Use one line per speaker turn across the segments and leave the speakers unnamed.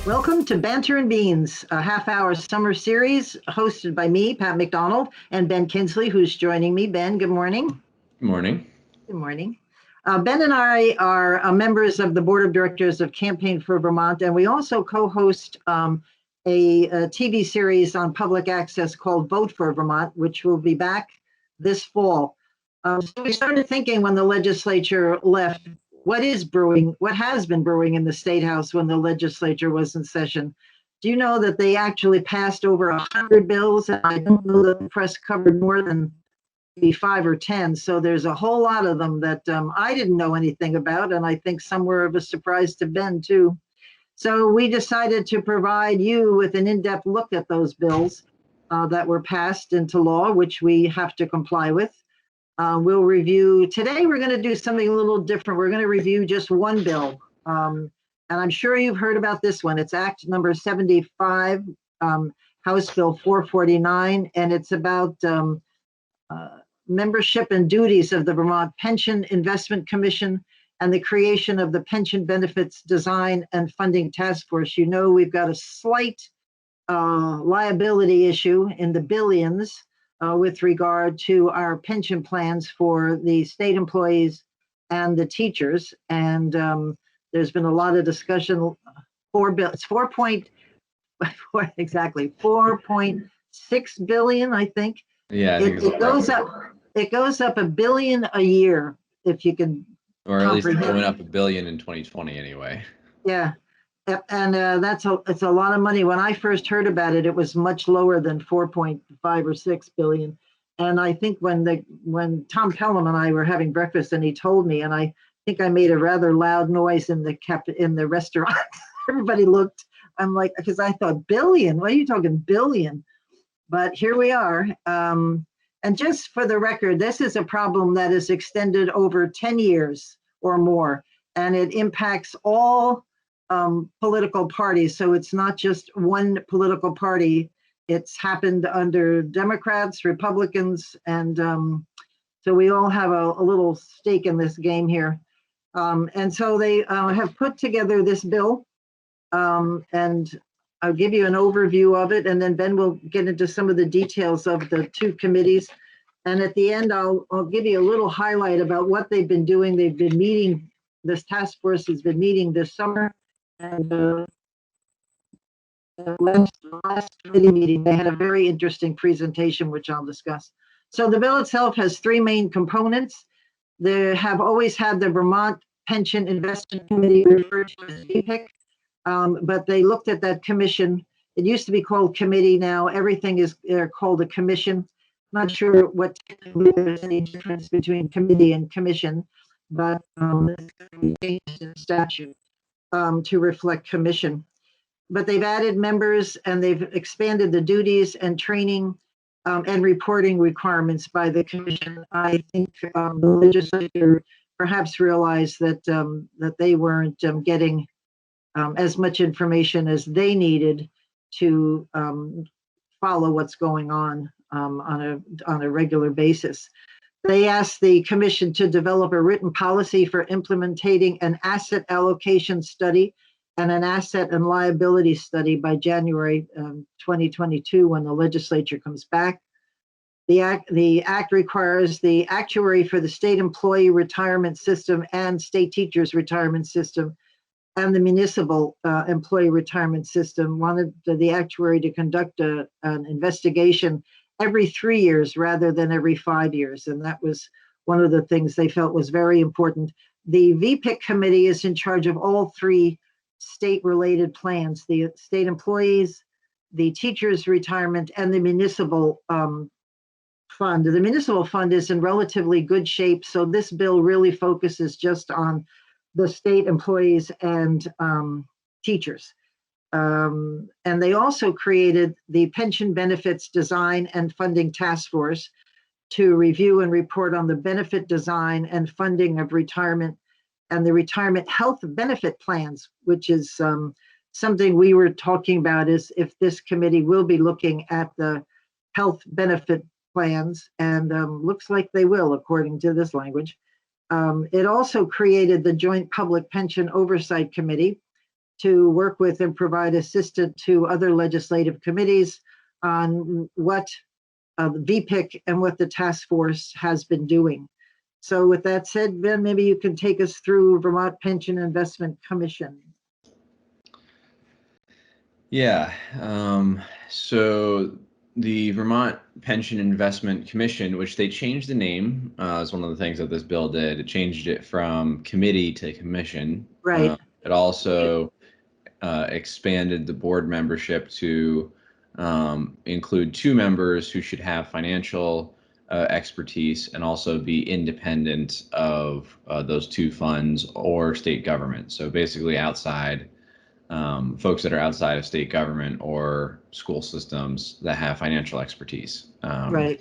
Welcome to Banter Beans, a half-hour summer series hosted by me, Pat McDonald, and Ben Kinsley, who's joining me. Ben, good morning.
Good morning.
Good morning. Ben and I are members of the Board of Directors of Campaign for Vermont, and we also co-host a TV series on public access called Vote for Vermont, which will be back this fall. So we started thinking when the legislature left, what is brewing, what has been brewing in the State House when the legislature was in session. Do you know that they actually passed over 100 bills? And I don't know that the press covered more than maybe 5 or 10. So there's a whole lot of them that I didn't know anything about. And I think some were of a surprise to Ben too. So we decided to provide you with an in-depth look at those bills that were passed into law, which we have to comply with. We'll review, today we're going to do something a little different. We're going to review just one bill. And I'm sure you've heard about this one. It's Act number 75, House Bill 449, and it's about membership and duties of the Vermont Pension Investment Commission and the creation of the Pension Benefits Design and Funding Task Force. You know, we've got a slight liability issue in the billions with regard to our pension plans for the state employees and the teachers. And there's been a lot of discussion. It's 4.6 billion, I think.
Yeah, I think
it goes up. It goes up $1 billion a year, if you can.
Or at least it's going up $1 billion in 2020 anyway.
Yeah. And it's a lot of money. When I first heard about it, it was much lower than 4.5 or 6 billion. And I think when Tom Pelham and I were having breakfast and he told me, and I think I made a rather loud noise in the restaurant. Everybody looked. I'm like, because I thought billion. What are you talking billion? But here we are. And just for the record, this is a problem that is extended over 10 years or more, and it impacts all political parties. So it's not just one political party. It's happened under Democrats, Republicans, and so we all have a little stake in this game here. And so they have put together this bill, and I'll give you an overview of it, and then Ben will get into some of the details of the two committees. And at the end, I'll give you a little highlight about what they've been doing. They've been meeting, this task force has been meeting this summer. And last committee meeting, they had a very interesting presentation, which I'll discuss. So the bill itself has three main components. They have always had the Vermont Pension Investment Committee, referred to as VPIC, but they looked at that commission. It used to be called committee. Now everything is called a commission. I'm not sure what there's any difference between committee and commission, but changed in statute to reflect commission. But they've added members and they've expanded the duties and training and reporting requirements by the commission. I think the legislature perhaps realized that that they weren't getting as much information as they needed to follow what's going on a regular basis. They asked the commission to develop a written policy for implementing an asset allocation study and an asset and liability study by January 2022 when the legislature comes back. The act requires the actuary for the state employee retirement system and state teachers retirement system and the municipal employee retirement system wanted the actuary to conduct an investigation every 3 years rather than every 5 years. And that was one of the things they felt was very important. The VPIC committee is in charge of all three state-related plans, the state employees, the teachers' retirement, and the municipal fund. The municipal fund is in relatively good shape, so this bill really focuses just on the state employees and teachers. And they also created the Pension Benefits Design and Funding Task Force to review and report on the benefit design and funding of retirement and the retirement health benefit plans, which is something we were talking about, is if this committee will be looking at the health benefit plans, and looks like they will, according to this language. It also created the Joint Public Pension Oversight Committee to work with and provide assistance to other legislative committees on what the VPIC and what the task force has been doing. So with that said, Ben, maybe you can take us through Vermont Pension Investment Commission.
Yeah, so the Vermont Pension Investment Commission, which they changed the name, is one of the things that this bill did. It changed it from committee to commission.
Right.
It also expanded the board membership to include 2 members who should have financial expertise and also be independent of those 2 funds or state government. So basically outside, folks that are outside of state government or school systems that have financial expertise.
Right.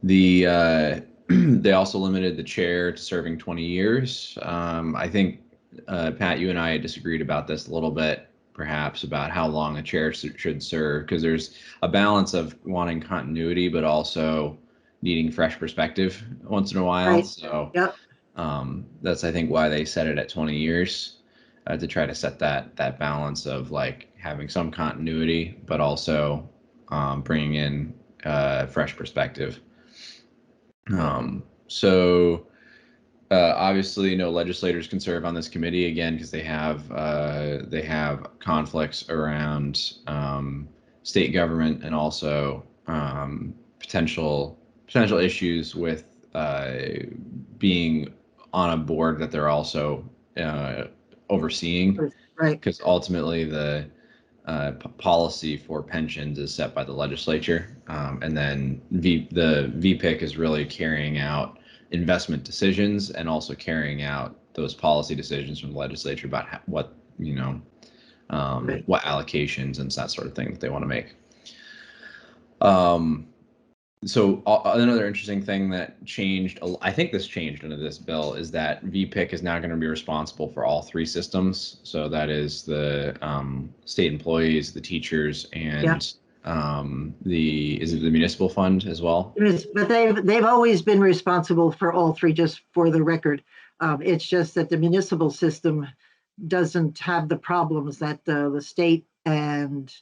They also limited the chair to serving 20 years. I think, Pat, you and I disagreed about this a little bit, perhaps, about how long a chair should serve, because there's a balance of wanting continuity, but also needing fresh perspective once in a while.
Right.
So
Yep.
that's, I think, why they set it at 20 years. To try to set that balance of like having some continuity, but also bringing in fresh perspective. So obviously, no legislators can serve on this committee again because they have conflicts around state government and also potential issues with being on a board that they're also overseeing,
Right.
because ultimately the policy for pensions is set by the legislature, and then the VPIC is really carrying out investment decisions and also carrying out those policy decisions from the legislature about what what allocations and that sort of thing that they want to make. So another interesting thing that changed, I think this changed under this bill, is that VPIC is now going to be responsible for all 3 systems. So that is the state employees, the teachers, and is it the municipal fund as well?
But they've always been responsible for all 3, just for the record. It's just that the municipal system doesn't have the problems that the state and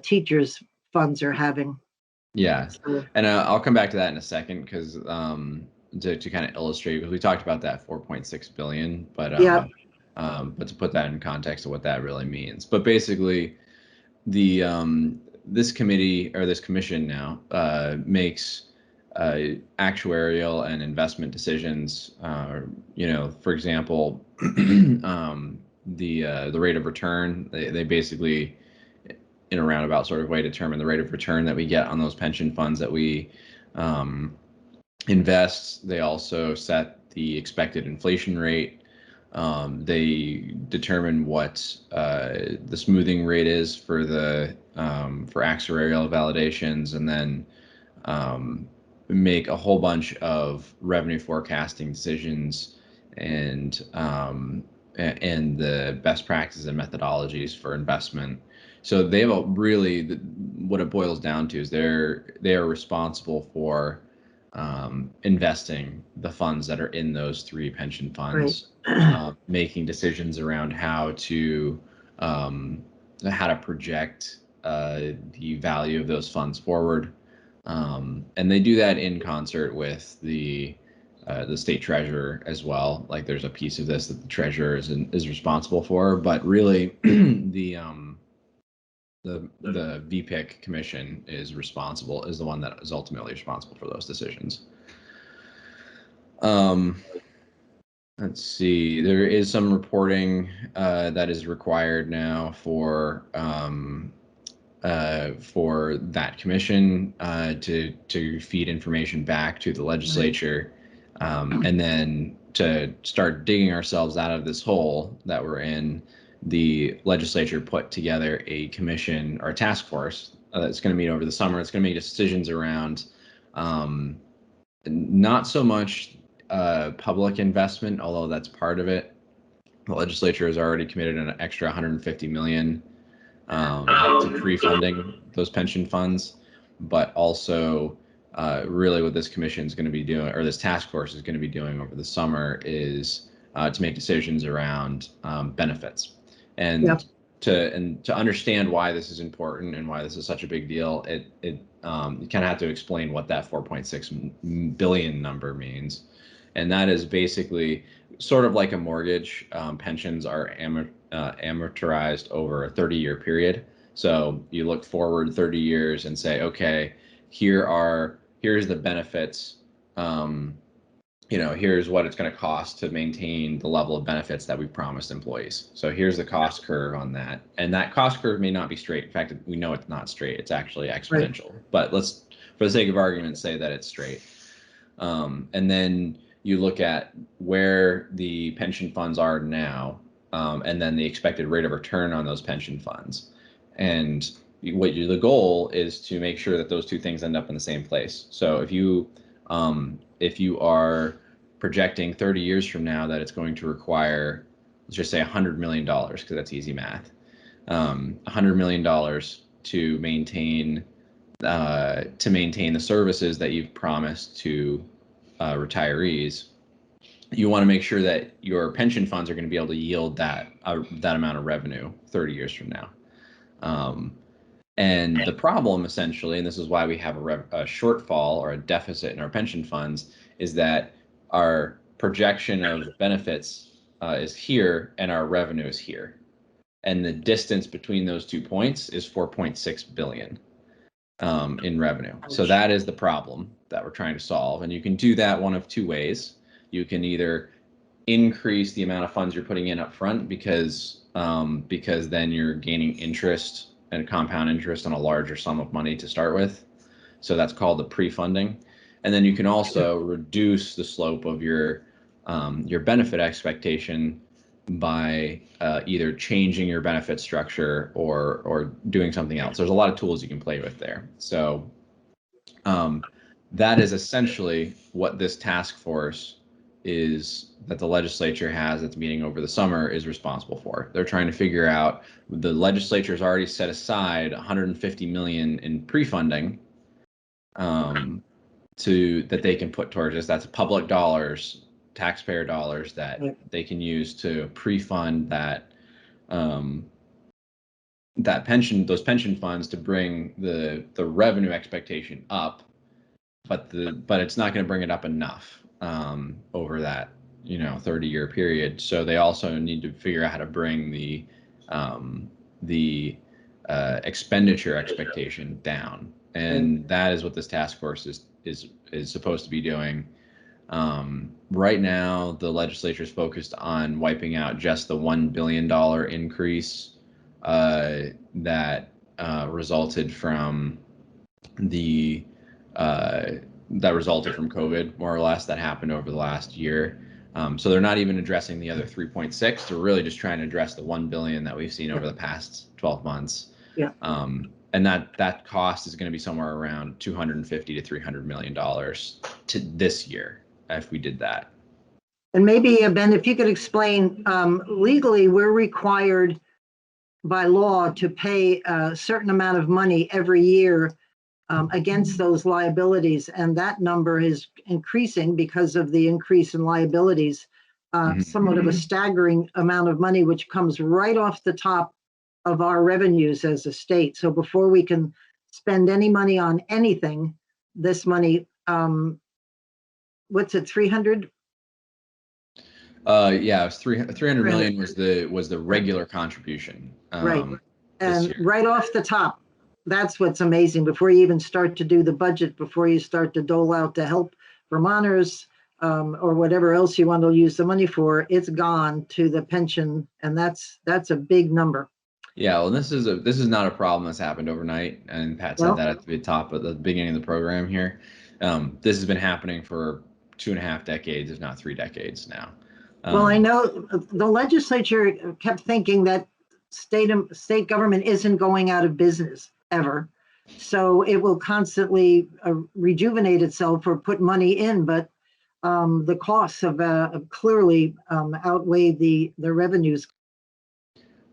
teachers funds are having.
Yeah, and I'll come back to that in a second, because to kind of illustrate, because we talked about that 4.6 billion, but to put that in context of what that really means. But basically, the this committee, or this commission now, makes actuarial and investment decisions. For example, the rate of return. They basically, in a roundabout sort of way, determine the rate of return that we get on those pension funds that we invest. They also set the expected inflation rate. They determine what the smoothing rate is for for actuarial validations, and then make a whole bunch of revenue forecasting decisions and the best practices and methodologies for investment. So they have what it boils down to is they are responsible for investing the funds that are in those 3 pension funds, making decisions around how to project the value of those funds forward, and they do that in concert with the state treasurer as well. Like, there's a piece of this that the treasurer is responsible for, but really the VPIC commission is the one that is ultimately responsible for those decisions. Let's see, there is some reporting that is required now for that commission to feed information back to the legislature, and then to start digging ourselves out of this hole that we're in. The legislature put together a commission or a task force that's going to meet over the summer. It's going to make decisions around not so much public investment, although that's part of it. The legislature has already committed an extra 150 million to pre-funding those pension funds, but also really what this commission is going to be doing, or this task force is going to be doing over the summer, is to make decisions around benefits. And
Yep.
to understand why this is important and why this is such a big deal, you kind of have to explain what that 4.6 billion number means. And that is basically sort of like a mortgage. Pensions are amortized over a 30-year period. So you look forward 30 years and say, okay, here's the benefits. Here's what it's going to cost to maintain the level of benefits that we promised employees. So here's the cost curve on that. And that cost curve may not be straight. In fact, we know it's not straight. It's actually exponential. Right. But let's, for the sake of argument, say that it's straight. And then you look at where the pension funds are now, and then the expected rate of return on those pension funds. And the goal is to make sure that those two things end up in the same place. So if you are projecting 30 years from now that it's going to require, let's just say $100 million, because that's easy math, $100 million to maintain the services that you've promised to retirees, you want to make sure that your pension funds are going to be able to yield that amount of revenue 30 years from now. And the problem, essentially, and this is why we have a shortfall or a deficit in our pension funds, is that our projection of benefits is here and our revenue is here. And the distance between those 2 points is 4.6 billion in revenue. So that is the problem that we're trying to solve. And you can do that one of two ways. You can either increase the amount of funds you're putting in up front because then you're gaining interest and compound interest on a larger sum of money to start with. So that's called the pre-funding. And then you can also reduce the slope of your benefit expectation by either changing your benefit structure or doing something else. There's a lot of tools you can play with there. So that is essentially what this task force is that the legislature has that's meeting over the summer is responsible for. They're trying to figure out, the legislature's already set aside 150 million in pre-funding that they can put towards this. That's public dollars, taxpayer dollars that they can use to pre-fund those pension funds to bring the revenue expectation up, but it's not going to bring it up enough over that 30-year period. So they also need to figure out how to bring the expenditure expectation down, and that is what this task force is supposed to be doing. Right now, the legislature is focused on wiping out just the $1 billion increase that resulted from COVID, more or less, that happened over the last year. So they're not even addressing the other 3.6. They're really just trying to address the 1 billion that we've seen over the past 12 months.
Yeah.
And that cost is going to be somewhere around $250 to $300 million to this year if we did that.
And maybe, Ben, if you could explain, legally, we're required by law to pay a certain amount of money every year against those liabilities, and that number is increasing because of the increase in liabilities, somewhat of a staggering amount of money, which comes right off the top of our revenues as a state. So before we can spend any money on anything, this money, what's it, 300?
Yeah, it was 300 million was the regular contribution.
Right, and right off the top. That's what's amazing. Before you even start to do the budget, before you start to dole out to help Vermonters or whatever else you want to use the money for, it's gone to the pension, and that's a big number.
Yeah, well, this is not a problem that's happened overnight, and Pat said that at the top at the beginning of the program here. This has been happening for 2.5 decades, if not 3 decades now.
Well, I know the legislature kept thinking that state government isn't going out of business ever, so it will constantly rejuvenate itself or put money in, but the costs have clearly outweighed the revenues.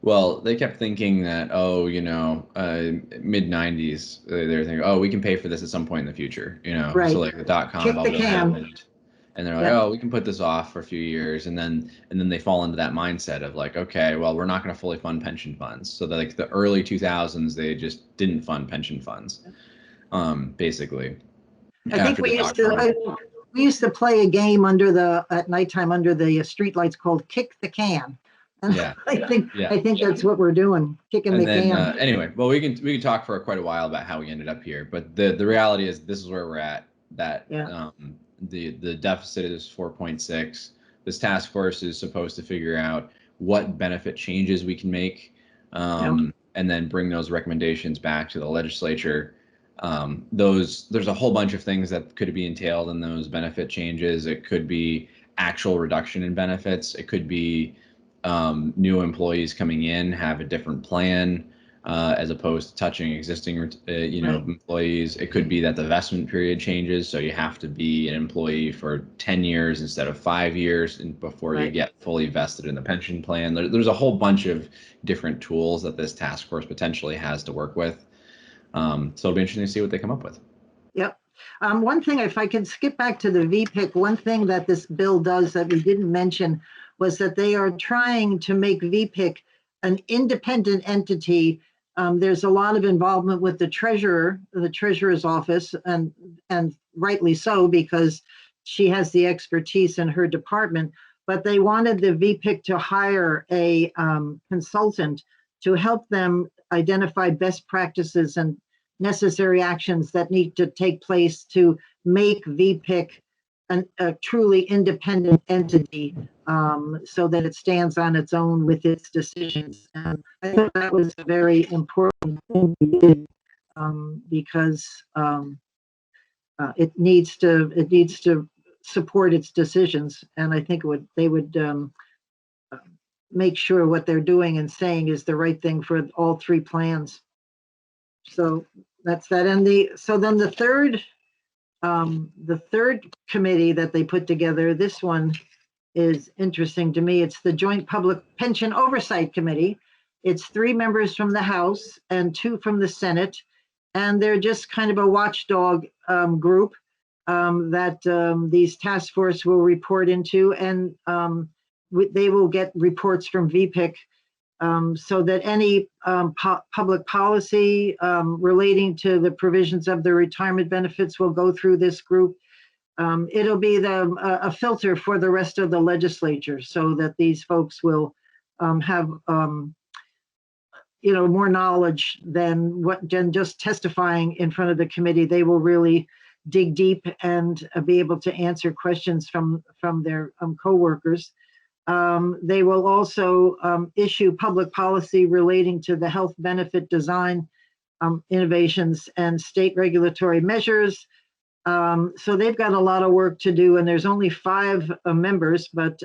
Well, they kept thinking that, mid 90s, they were thinking, we can pay for this at some point in the future,
Right.
So like the .com bubble happened. and they're like, oh, we can put this off for a few years, and then they fall into that mindset of like, okay, well, we're not going to fully fund pension funds. So like the early 2000s, they just didn't fund pension funds, basically.
I think we used to play a game at nighttime under the street lights called Kick the Can. And
yeah,
I think that's what we're doing, kicking the can.
Anyway, well, we can talk for quite a while about how we ended up here, but the reality is this is where we're at. That the deficit is 4.6. This task force is supposed to figure out what benefit changes we can make, and then bring those recommendations back to the legislature. There's a whole bunch of things that could be entailed in those benefit changes. It could be actual reduction in benefits. It could be new employees coming in have a different plan as opposed to touching existing, employees. It could be that the vesting period changes, so you have to be an employee for 10 years instead of 5 years before you get fully vested in the pension plan. There's a whole bunch of different tools that this task force potentially has to work with. So it'll be interesting to see what they come up with.
Yep. One thing, if I could skip back to the VPIC, one thing that this bill does that we didn't mention was that they are trying to make VPIC an independent entity. There's a lot of involvement with the treasurer's office, and rightly so, because she has the expertise in her department. But they wanted the VPIC to hire a consultant to help them identify best practices and necessary actions that need to take place to make VPIC a truly independent entity, so that it stands on its own with its decisions. And I thought that was a very important thing we did, because it needs to support its decisions, and I think they would make sure what they're doing and saying is the right thing for all three plans. So that's that. And then the third committee that they put together, this one is interesting to me. It's the Joint Public Pension Oversight Committee. It's 3 members from the House and 2 from the Senate, and they're just kind of a watchdog group that these task force will report into, and they will get reports from VPIC, so that any public policy relating to the provisions of the retirement benefits will go through this group. It'll be a filter for the rest of the legislature, so that these folks will have more knowledge than just testifying in front of the committee. They will really dig deep and be able to answer questions from their co-workers. They will also issue public policy relating to the health benefit design innovations and state regulatory measures. So they've got a lot of work to do, and there's only 5 members, but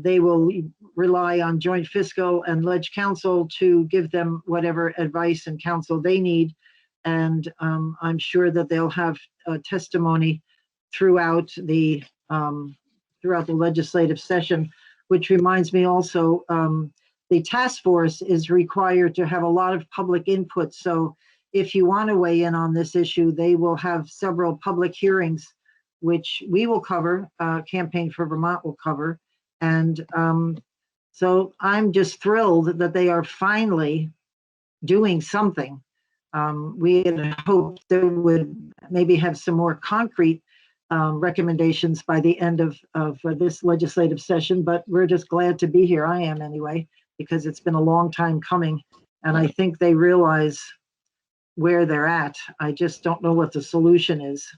they will rely on Joint Fiscal and Ledge Council to give them whatever advice and counsel they need. And I'm sure that they'll have testimony throughout the legislative session, which reminds me also, the task force is required to have a lot of public input. So if you want to weigh in on this issue, they will have several public hearings, which we will cover, Campaign for Vermont will cover. And so I'm just thrilled that they are finally doing something. We had hoped they would maybe have some more concrete recommendations by the end of this legislative session, but we're just glad to be here. I am anyway, because it's been a long time coming, and I think they realize where they're at. I just don't know what the solution is.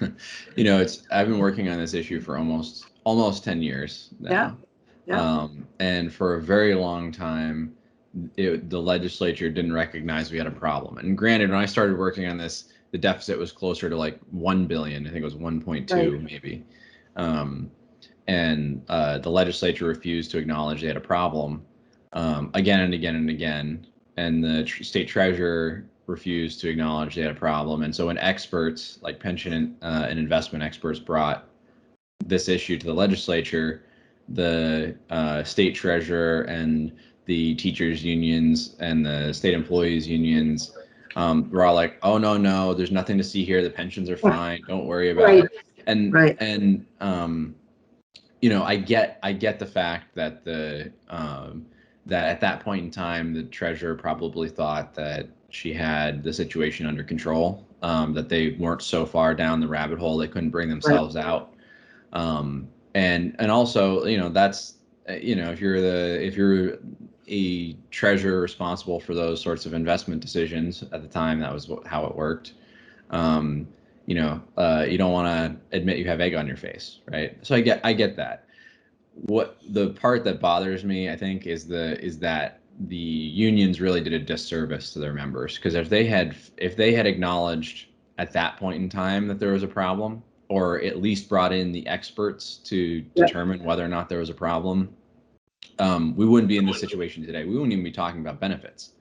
I've been working on this issue for almost 10 years now. Yeah. And for a very long time, the legislature didn't recognize we had a problem. And granted, when I started working on this, the deficit was closer to like 1 billion. I think it was 1.2 maybe. And the legislature refused to acknowledge they had a problem again and again and again. And the state treasurer refused to acknowledge they had a problem. And so when experts like pension and investment experts brought this issue to the legislature, the state treasurer and the teachers unions and the state employees unions were all like, oh, no, there's nothing to see here. The pensions are fine. Don't worry about it. And
Right.
you know, I get the fact that that at that point in time, the treasurer probably thought that she had the situation under control, that they weren't so far down the rabbit hole they couldn't bring
Right.
themselves out. And also, you know, that's you know, if you're a treasurer responsible for those sorts of investment decisions at the time, that was how it worked. Um, you know, you don't want to admit you have egg on your face, right? So I get that. What the part that bothers me, I think, is that the unions really did a disservice to their members, because if they had acknowledged at that point in time that there was a problem, or at least brought in the experts to
Yep.
determine whether or not there was a problem, we wouldn't be in this situation today. We wouldn't even be talking about benefits.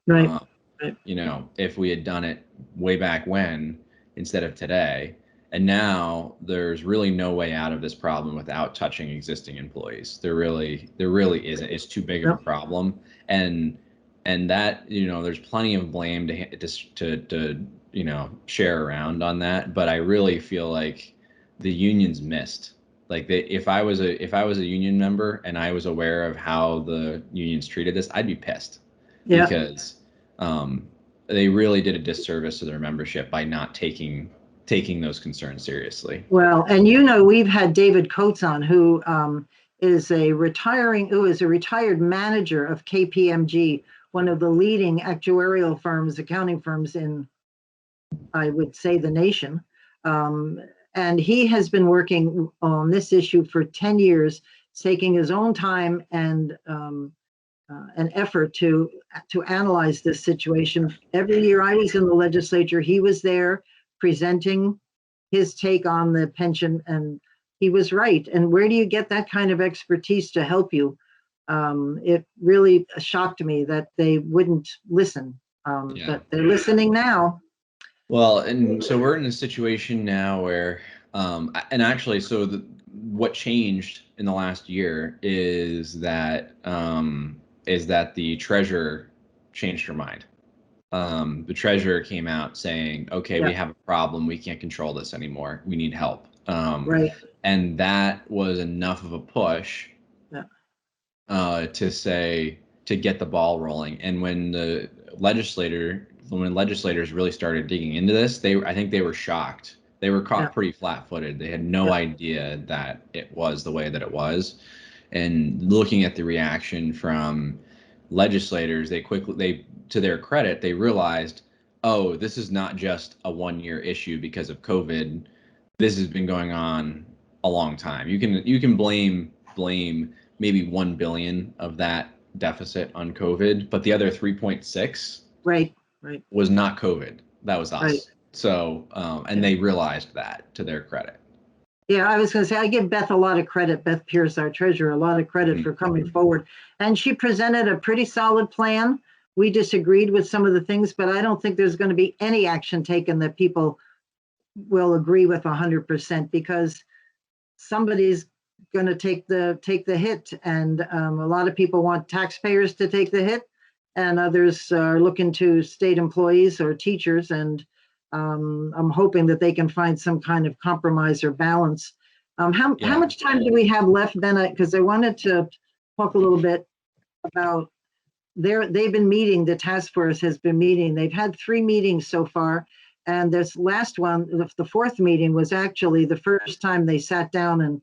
Right.
Um,
Right.
you know, if we had done it way back when instead of today. And now there's really no way out of this problem without touching existing employees. There really isn't. It's too big of a
Yep.
problem. And that, you know, there's plenty of blame to you know, share around on that. But I really feel like the unions missed. Like if I was a union member and I was aware of how the unions treated this, I'd be pissed,
Yeah.
because they really did a disservice to their membership by not taking those concerns seriously.
Well, and you know, we've had David Coates on, who is a retired manager of KPMG, one of the leading actuarial firms, accounting firms in, I would say, the nation. And he has been working on this issue for 10 years, taking his own time and an effort to analyze this situation. Every year I was in the legislature, he was there presenting his take on the pension, and he was right. And where do you get that kind of expertise to help you? It really shocked me that they wouldn't listen,
Yeah.
but they're listening now.
Well, and so we're in a situation now where, and actually, so what changed in the last year is that the treasurer changed her mind. The treasurer came out saying, "Okay, we
Yeah.
have a problem. We can't control this anymore. We need help."
Right.
And that was enough of a push
Yeah.
To get the ball rolling. And when legislators really started digging into this, I think they were shocked. They were caught
Yeah.
pretty flat-footed. They had no
Yeah.
idea that it was the way that it was. And looking at the reaction from legislators, to their credit, they realized, oh, this is not just a one-year issue because of COVID. This has been going on a long time. You can blame maybe 1 billion of that deficit on COVID, but the other 3.6
Right. Right.
was not COVID. That was
Right.
us. So, and they realized that, to their credit.
Yeah, I was going to say, I give Beth a lot of credit, Beth Pierce, our treasurer, a lot of credit for coming forward. And she presented a pretty solid plan. We disagreed with some of the things, but I don't think there's going to be any action taken that people will agree with 100%, because somebody's going to take the hit. And a lot of people want taxpayers to take the hit, and others are looking to state employees or teachers. And I'm hoping that they can find some kind of compromise or balance. How much time do we have left, Ben? Because I wanted to talk a little bit about they've been meeting, the task force has been meeting. They've had 3 meetings so far. And this last one, the 4th meeting, was actually the first time they sat down and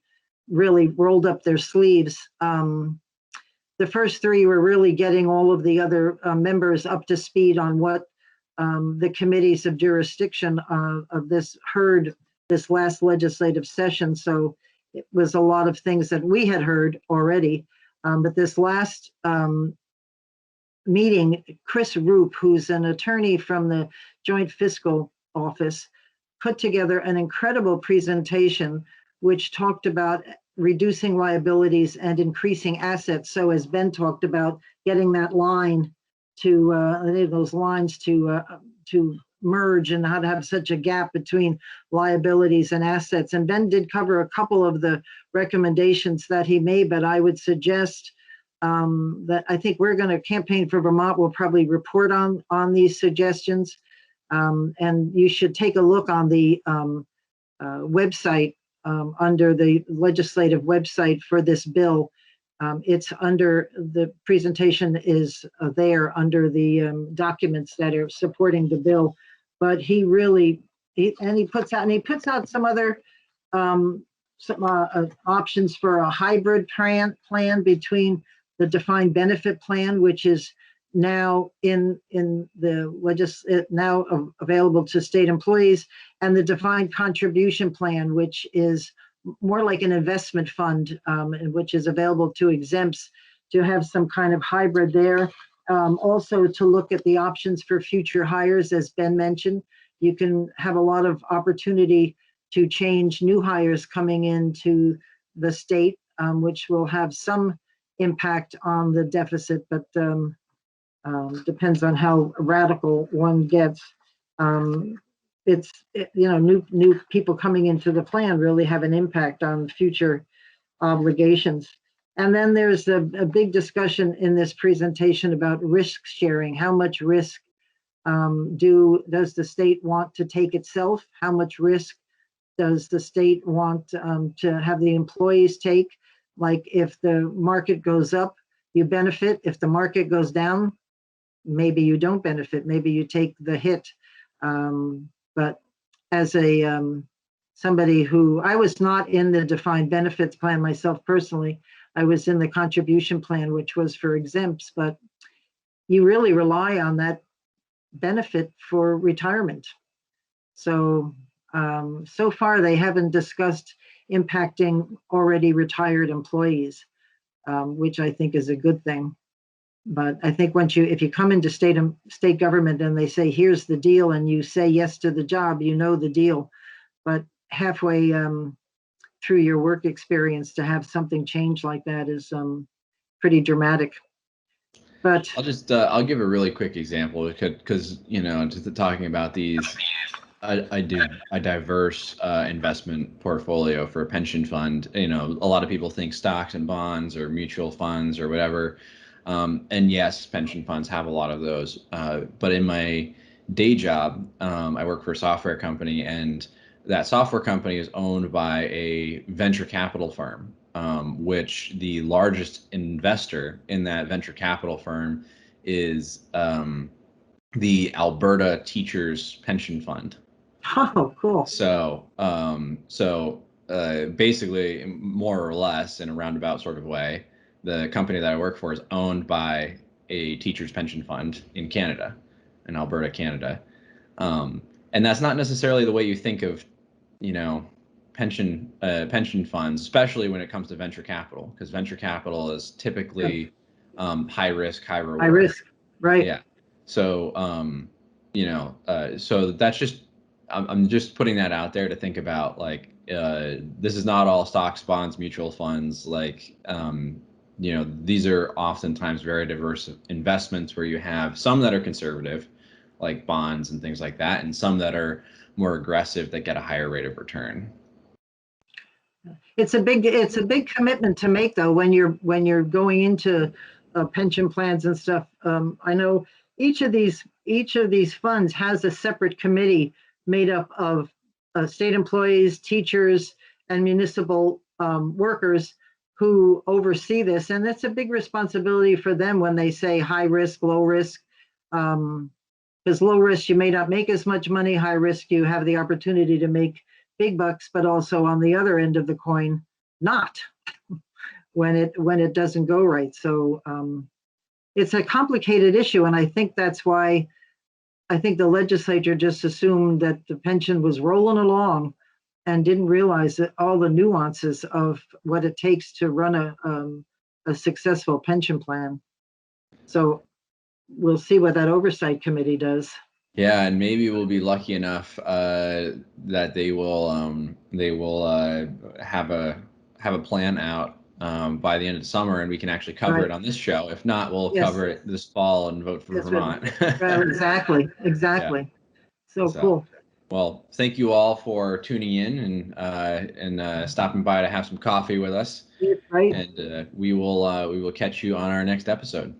really rolled up their sleeves. The first 3 were really getting all of the other members up to speed on what the committees of jurisdiction of this heard this last legislative session. So it was a lot of things that we had heard already. But this last meeting, Chris Roop, who's an attorney from the Joint Fiscal Office, put together an incredible presentation which talked about reducing liabilities and increasing assets. So as Ben talked about, getting that line to those lines to merge, and how to have such a gap between liabilities and assets. And Ben did cover a couple of the recommendations that he made, but I would suggest that I think we're going to campaign for Vermont. We'll probably report on these suggestions, and you should take a look on the website, under the legislative website for this bill. It's under the presentation is there under the documents that are supporting the bill. But he puts out some other options for a hybrid plan between the defined benefit plan, which is now now available to state employees, and the defined contribution plan, which is more like an investment fund, which is available to exempts, to have some kind of hybrid there. Also to look at the options for future hires, as Ben mentioned. You can have a lot of opportunity to change new hires coming into the state, which will have some impact on the deficit, but depends on how radical one gets. New people coming into the plan really have an impact on future obligations. And then there's a big discussion in this presentation about risk sharing. How much risk does the state want to take itself? How much risk does the state want to have the employees take? Like, if the market goes up, you benefit. If the market goes down, maybe you don't benefit. Maybe you take the hit. But as somebody who, I was not in the defined benefits plan myself personally. I was in the contribution plan, which was for exempts, but you really rely on that benefit for retirement. So so far they haven't discussed impacting already retired employees, which I think is a good thing. But I think if you come into state government and they say, here's the deal, and you say yes to the job, you know the deal. But halfway through your work experience, to have something change like that is pretty dramatic. But
I'll give a really quick example, because just talking about these, I do a diverse investment portfolio for a pension fund. A lot of people think stocks and bonds or mutual funds or whatever. And yes, pension funds have a lot of those. But in my day job, I work for a software company, and that software company is owned by a venture capital firm, which the largest investor in that venture capital firm is the Alberta Teachers Pension Fund.
Oh, cool.
So basically, more or less, in a roundabout sort of way, the company that I work for is owned by a teachers pension fund in Canada, in Alberta, Canada. And that's not necessarily the way you think of, pension funds, especially when it comes to venture capital, because venture capital is typically high risk, high reward.
High risk, right?
Yeah. So so that's just, I'm just putting that out there to think about. Like, this is not all stocks, bonds, mutual funds. Like, these are oftentimes very diverse investments, where you have some that are conservative, like bonds and things like that, and some that are more aggressive, that get a higher rate of return.
It's a big commitment to make, though, when you're going into pension plans and stuff. I know each of these funds has a separate committee made up of state employees, teachers, and municipal workers who oversee this. And that's a big responsibility for them when they say high risk, low risk. Because low risk, you may not make as much money. High risk, you have the opportunity to make big bucks, but also on the other end of the coin, not when it doesn't go right. So it's a complicated issue, and I think that's why I think the legislature just assumed that the pension was rolling along and didn't realize that all the nuances of what it takes to run a successful pension plan. So we'll see what that oversight committee does.
Yeah, and maybe we'll be lucky enough that they will have a plan out by the end of the summer, and we can actually cover it on this show. If not, we'll cover it this fall and vote for Vermont.
Exactly. Yeah. So cool.
Well, thank you all for tuning in and stopping by to have some coffee with us.
Right.
And we will catch you on our next episode.